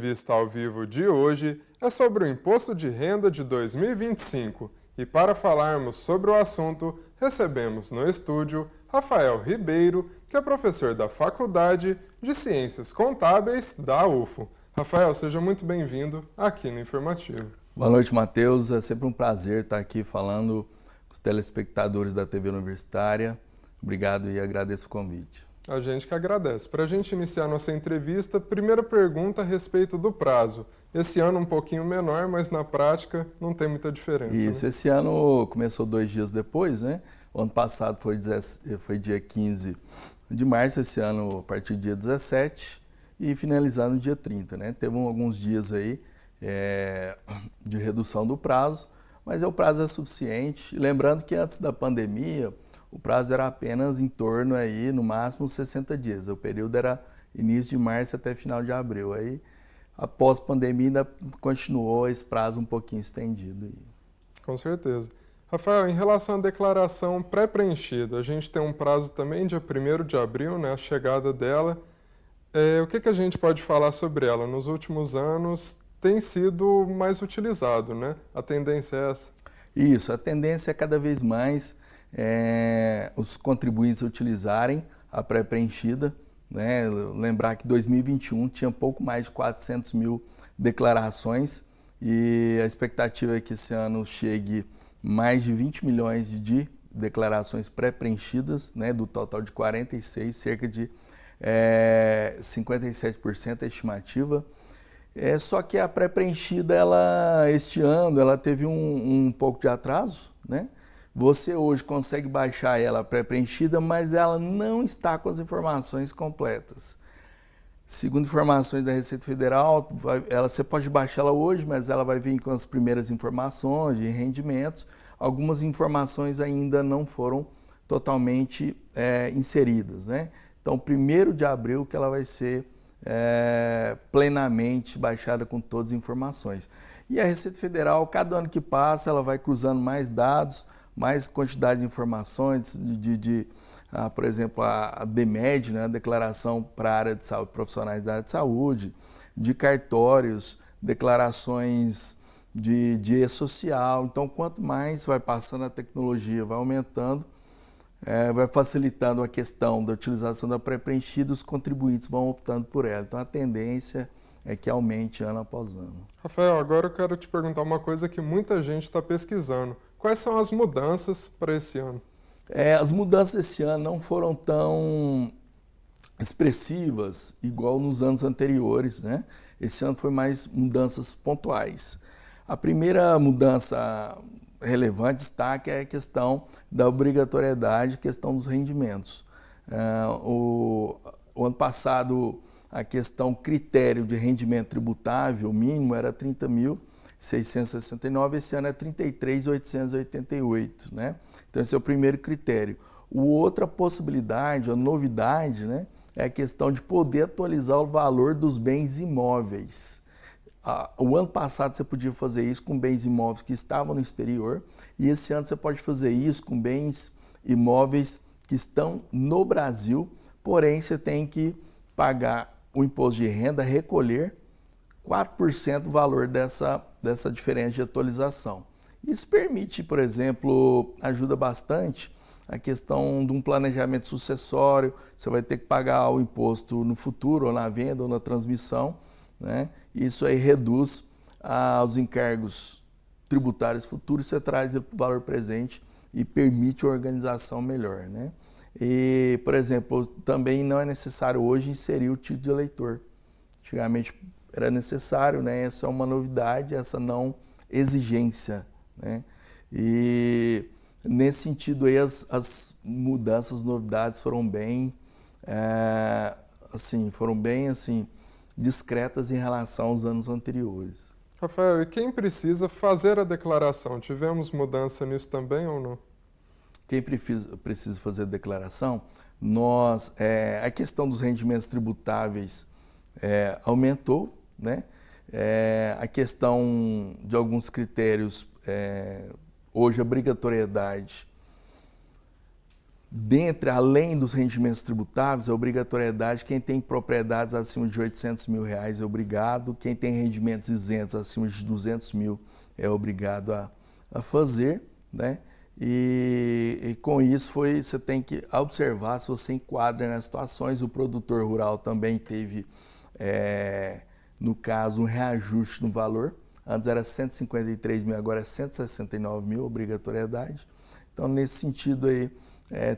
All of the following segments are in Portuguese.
A entrevista ao vivo de hoje é sobre o Imposto de Renda de 2025 e para falarmos sobre o assunto, recebemos no estúdio Rafael Ribeiro, que é professor da Faculdade de Ciências Contábeis da UFO. Rafael, seja muito bem-vindo aqui no Informativo. Boa noite, Matheus. É sempre um prazer estar aqui falando com os telespectadores da TV Universitária. Obrigado e agradeço o convite. A gente que agradece. Para a gente iniciar nossa entrevista, primeira pergunta a respeito do prazo. Esse ano um pouquinho menor, mas na prática não tem muita diferença. Isso, né? Esse ano começou 2 dias depois, né? O ano passado foi dia 15 de março, esse ano a partir do dia 17 e finalizando no dia 30, né? Teve alguns dias aí de redução do prazo, mas o prazo é suficiente. Lembrando que antes da pandemia, o prazo era apenas em torno aí, no máximo, 60 dias. O período era início de março até final de abril. Aí, após a pandemia, ainda continuou esse prazo um pouquinho estendido. Com certeza. Rafael, em relação à declaração pré-preenchida, a gente tem um prazo também, dia 1º de abril, né, a chegada dela. O que a gente pode falar sobre ela? Nos últimos anos tem sido mais utilizado, né? A tendência é essa? Isso, a tendência é cada vez mais os contribuintes utilizarem a pré-preenchida, né? Lembrar que 2021 tinha pouco mais de 400 mil declarações e a expectativa é que esse ano chegue mais de 20 milhões de declarações pré-preenchidas, né? Do total de 46, cerca de 57% a estimativa. Só que a pré-preenchida, este ano, ela teve um pouco de atraso, né? Você hoje consegue baixar ela pré-preenchida, mas ela não está com as informações completas. Segundo informações da Receita Federal, você pode baixar ela hoje, mas ela vai vir com as primeiras informações de rendimentos. Algumas informações ainda não foram totalmente inseridas, né? Então, 1º de abril que ela vai ser plenamente baixada com todas as informações. E a Receita Federal, cada ano que passa, ela vai cruzando mais dados, mais quantidade de informações, por exemplo, a DMED, né, a Declaração para a Área de Saúde, profissionais da área de saúde, de cartórios, declarações de e-social. Então, quanto mais vai passando a tecnologia, vai aumentando, vai facilitando a questão da utilização da pré-preenchida, os contribuintes vão optando por ela. Então, a tendência é que aumente ano após ano. Rafael, agora eu quero te perguntar uma coisa que muita gente está pesquisando. Quais são as mudanças para esse ano? As mudanças esse ano não foram tão expressivas igual nos anos anteriores, né? Esse ano foi mais mudanças pontuais. A primeira mudança relevante, destaque, é a questão da obrigatoriedade, questão dos rendimentos. O ano passado, a questão critério de rendimento tributável mínimo era 30.669, esse ano é 33.888, né? Então esse é o primeiro critério. Outra possibilidade, a novidade, né, é a questão de poder atualizar o valor dos bens imóveis. O ano passado você podia fazer isso com bens imóveis que estavam no exterior e esse ano você pode fazer isso com bens imóveis que estão no Brasil, porém você tem que pagar o imposto de renda, recolher 4% do valor dessa diferença de atualização. Isso permite, por exemplo, ajuda bastante a questão de um planejamento sucessório. Você vai ter que pagar o imposto no futuro, ou na venda, ou na transmissão, né? Isso aí reduz os encargos tributários futuros, você traz ele para o valor presente e permite uma organização melhor, né? E, por exemplo, também não é necessário hoje inserir o título de eleitor. Antigamente era necessário, né? Essa é uma novidade, essa não exigência, né? E nesse sentido aí as mudanças, as novidades foram bem, discretas em relação aos anos anteriores. Rafael, e quem precisa fazer a declaração? Tivemos mudança nisso também ou não? Quem precisa fazer a declaração, a questão dos rendimentos tributáveis aumentou, né? A questão de alguns critérios, hoje a obrigatoriedade além dos rendimentos tributáveis, a obrigatoriedade, quem tem propriedades acima de R$800 mil é obrigado, quem tem rendimentos isentos acima de R$200 mil é obrigado a fazer, né? E com isso você tem que observar se você enquadra nas situações. O produtor rural também teve, no caso, um reajuste no valor. Antes era 153 mil, agora é 169 mil, obrigatoriedade. Então, nesse sentido aí,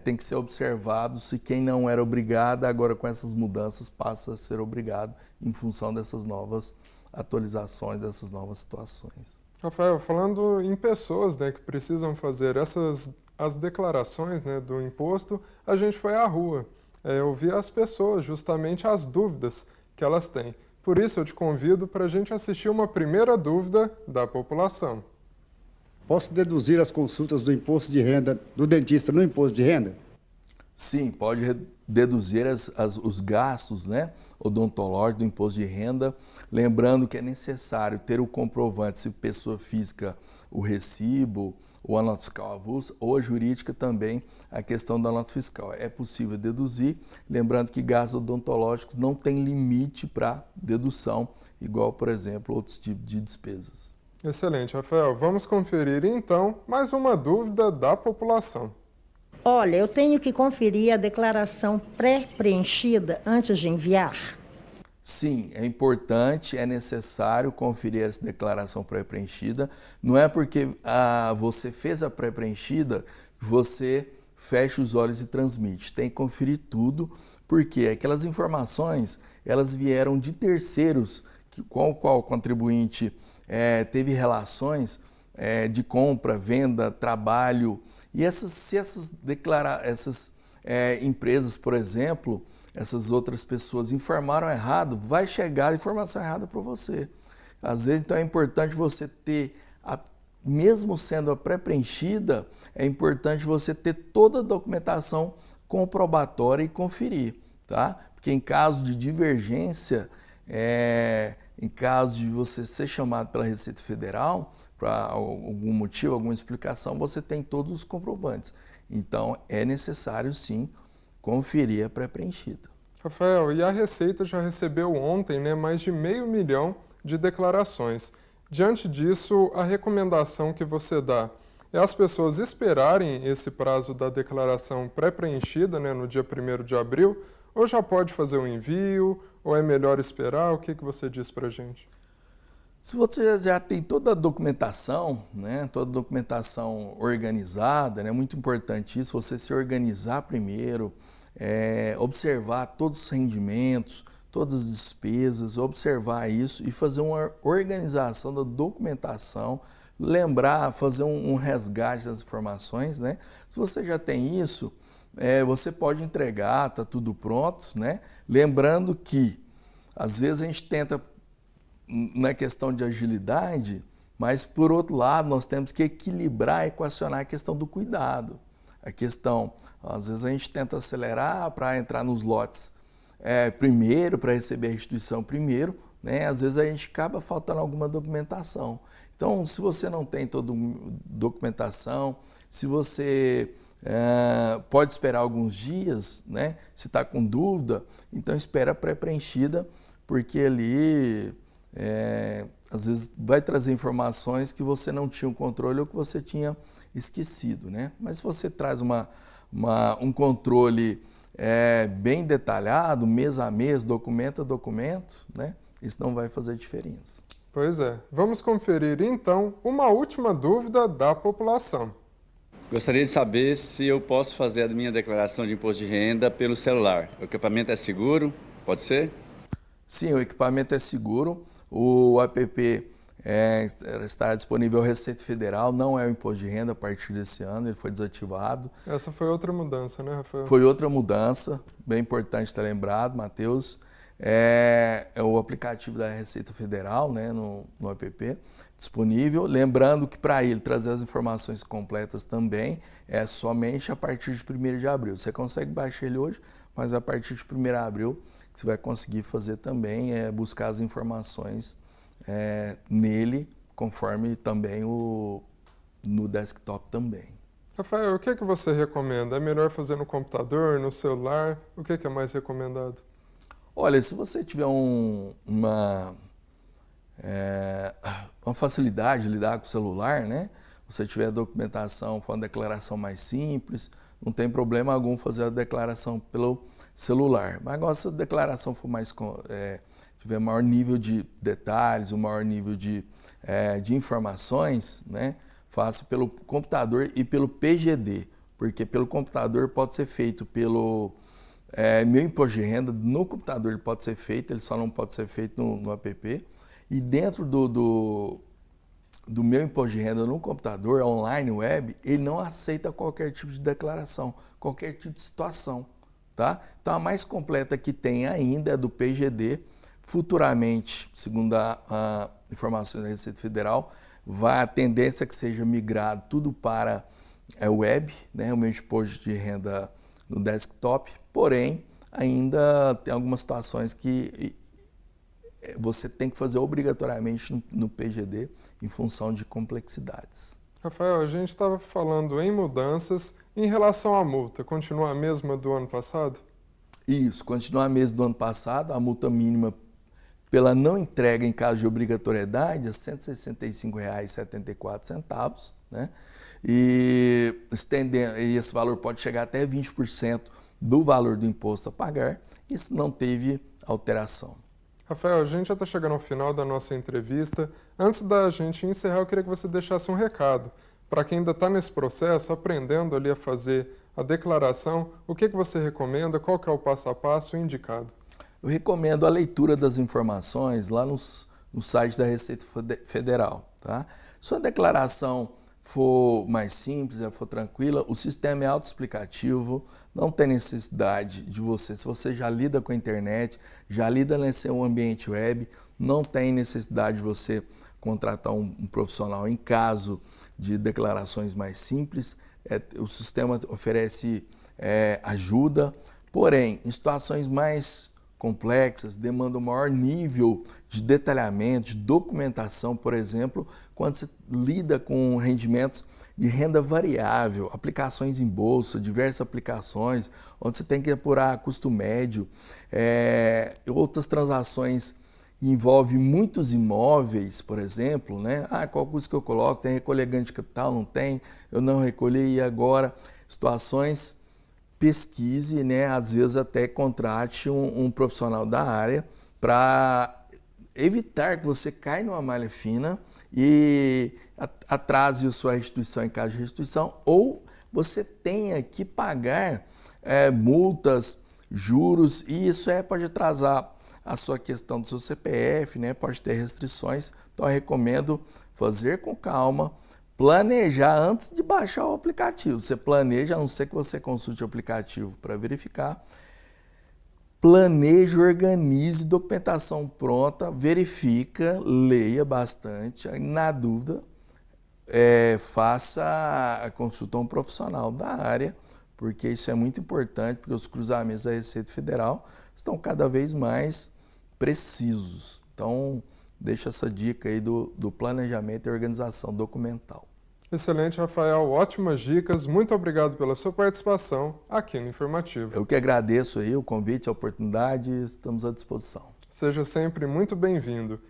tem que ser observado se quem não era obrigado, agora com essas mudanças passa a ser obrigado em função dessas novas atualizações, dessas novas situações. Rafael, falando em pessoas, né, que precisam fazer as declarações, né, do imposto, a gente foi à rua ouvir as pessoas, justamente as dúvidas que elas têm. Por isso eu te convido para a gente assistir uma primeira dúvida da população. Posso deduzir as consultas do imposto de renda do dentista no imposto de renda? Sim, pode deduzir os gastos, né, odontológicos do imposto de renda, lembrando que é necessário ter o comprovante, se pessoa física, o recibo, ou a nota fiscal avulsa, ou a jurídica também, a questão da nota fiscal. É possível deduzir, lembrando que gastos odontológicos não tem limite para dedução, igual, por exemplo, outros tipos de despesas. Excelente, Rafael. Vamos conferir, então, mais uma dúvida da população. Olha, eu tenho que conferir a declaração pré-preenchida antes de enviar? Sim, é importante, é necessário conferir essa declaração pré-preenchida. Não é porque você fez a pré-preenchida que você fecha os olhos e transmite. Tem que conferir tudo, porque aquelas informações elas vieram de terceiros com o qual o contribuinte teve relações de compra, venda, trabalho. E se essas empresas, por exemplo, essas outras pessoas informaram errado, vai chegar a informação errada para você. Às vezes, então, é importante você ter, mesmo sendo a pré-preenchida, é importante você ter toda a documentação comprobatória e conferir, tá? Porque em caso de divergência, em caso de você ser chamado pela Receita Federal, para algum motivo, alguma explicação, você tem todos os comprovantes. Então, é necessário, sim, conferir a pré-preenchida. Rafael, e a Receita já recebeu ontem, né, mais de 500 mil de declarações. Diante disso, a recomendação que você dá é as pessoas esperarem esse prazo da declaração pré-preenchida, né, no dia 1º de abril, ou já pode fazer o envio, ou é melhor esperar? O que você diz para a gente? Se você já tem toda a documentação, né, toda a documentação organizada, é muito importante isso, você se organizar primeiro, observar todos os rendimentos, todas as despesas, observar isso e fazer uma organização da documentação, lembrar, fazer um resgate das informações, né? Se você já tem isso, você pode entregar, está tudo pronto, né? Lembrando que, às vezes, a gente tenta, na questão de agilidade, mas, por outro lado, nós temos que equilibrar, equacionar a questão do cuidado. A questão, às vezes, a gente tenta acelerar para entrar nos lotes primeiro, para receber a restituição primeiro, né? Às vezes, a gente acaba faltando alguma documentação. Então, se você não tem toda a documentação, se você pode esperar alguns dias, né? Se está com dúvida, então espera pré-preenchida, porque ali, às vezes, vai trazer informações que você não tinha o controle ou que você tinha esquecido, né? Mas se você traz um controle bem detalhado, mês a mês, documento a documento, né? Isso não vai fazer diferença. Pois é. Vamos conferir, então, uma última dúvida da população. Gostaria de saber se eu posso fazer a minha declaração de imposto de renda pelo celular. O equipamento é seguro? Pode ser? Sim, o equipamento é seguro. O app está disponível à Receita Federal, não é o imposto de renda a partir desse ano, ele foi desativado. Essa foi outra mudança, né, Rafael? Foi outra mudança, bem importante ter lembrado, Matheus. É o aplicativo da Receita Federal, né, no app, disponível. Lembrando que para ele trazer as informações completas também é somente a partir de 1º de abril. Você consegue baixar ele hoje, mas a partir de 1º de abril você vai conseguir fazer também, buscar as informações nele, conforme também no desktop também. Rafael, o que que você recomenda? É melhor fazer no computador, no celular? O que que é mais recomendado? Olha, se você tiver uma facilidade de lidar com o celular, né? Você tiver a documentação, for uma declaração mais simples, não tem problema algum fazer a declaração pelo celular. Mas agora, se a declaração for mais, tiver maior nível de detalhes, um maior nível de informações, né? Faça pelo computador e pelo PGD, porque pelo computador pode ser feito pelo meu imposto de renda, no computador ele pode ser feito, ele só não pode ser feito no app. E dentro do meu imposto de renda no computador, online, web, ele não aceita qualquer tipo de declaração, qualquer tipo de situação, tá? Então a mais completa que tem ainda é do PGD. Futuramente, segundo a informação da Receita Federal, a tendência é que seja migrado tudo para web, né? O meu imposto de renda no desktop, porém, ainda tem algumas situações que você tem que fazer obrigatoriamente no PGD em função de complexidades. Rafael, a gente estava falando em mudanças. Em relação à multa, continua a mesma do ano passado? Isso, continua a mesma do ano passado, a multa mínima pela não entrega em caso de obrigatoriedade é R$ 165,74, né? E esse valor pode chegar até 20% do valor do imposto a pagar. Isso não teve alteração. Rafael, a gente já está chegando ao final da nossa entrevista. Antes da gente encerrar, eu queria que você deixasse um recado. Para quem ainda está nesse processo, aprendendo ali a fazer a declaração, o que você recomenda? Qual que é o passo a passo indicado? Eu recomendo a leitura das informações lá no site da Receita Federal, tá? Se a declaração for mais simples, ela for tranquila, o sistema é autoexplicativo, não tem necessidade de você, se você já lida com a internet, já lida nesse ambiente web, não tem necessidade de você contratar um profissional em caso de declarações mais simples. O sistema oferece ajuda, porém, em situações mais complexas, demandam um maior nível de detalhamento, de documentação, por exemplo, quando você lida com rendimentos de renda variável, aplicações em bolsa, diversas aplicações, onde você tem que apurar custo médio, outras transações envolvem muitos imóveis, por exemplo, né? Qual custo que eu coloco? Tem recolher ganho de capital? Não tem? Eu não recolhi e agora? Situações, pesquise, né? Às vezes até contrate um profissional da área para evitar que você caia numa malha fina e atrase a sua restituição em caso de restituição, ou você tenha que pagar multas, juros, e isso pode atrasar a sua questão do seu CPF, né? Pode ter restrições. Então eu recomendo fazer com calma, planejar antes de baixar o aplicativo. Você planeja, a não ser que você consulte o aplicativo para verificar. Planeje, organize, documentação pronta, verifica, leia bastante. Na dúvida, faça a consulta a um profissional da área, porque isso é muito importante, porque os cruzamentos da Receita Federal estão cada vez mais precisos. Então, deixa essa dica aí do planejamento e organização documental. Excelente, Rafael. Ótimas dicas. Muito obrigado pela sua participação aqui no Informativo. Eu que agradeço aí o convite, a oportunidade, estamos à disposição. Seja sempre muito bem-vindo.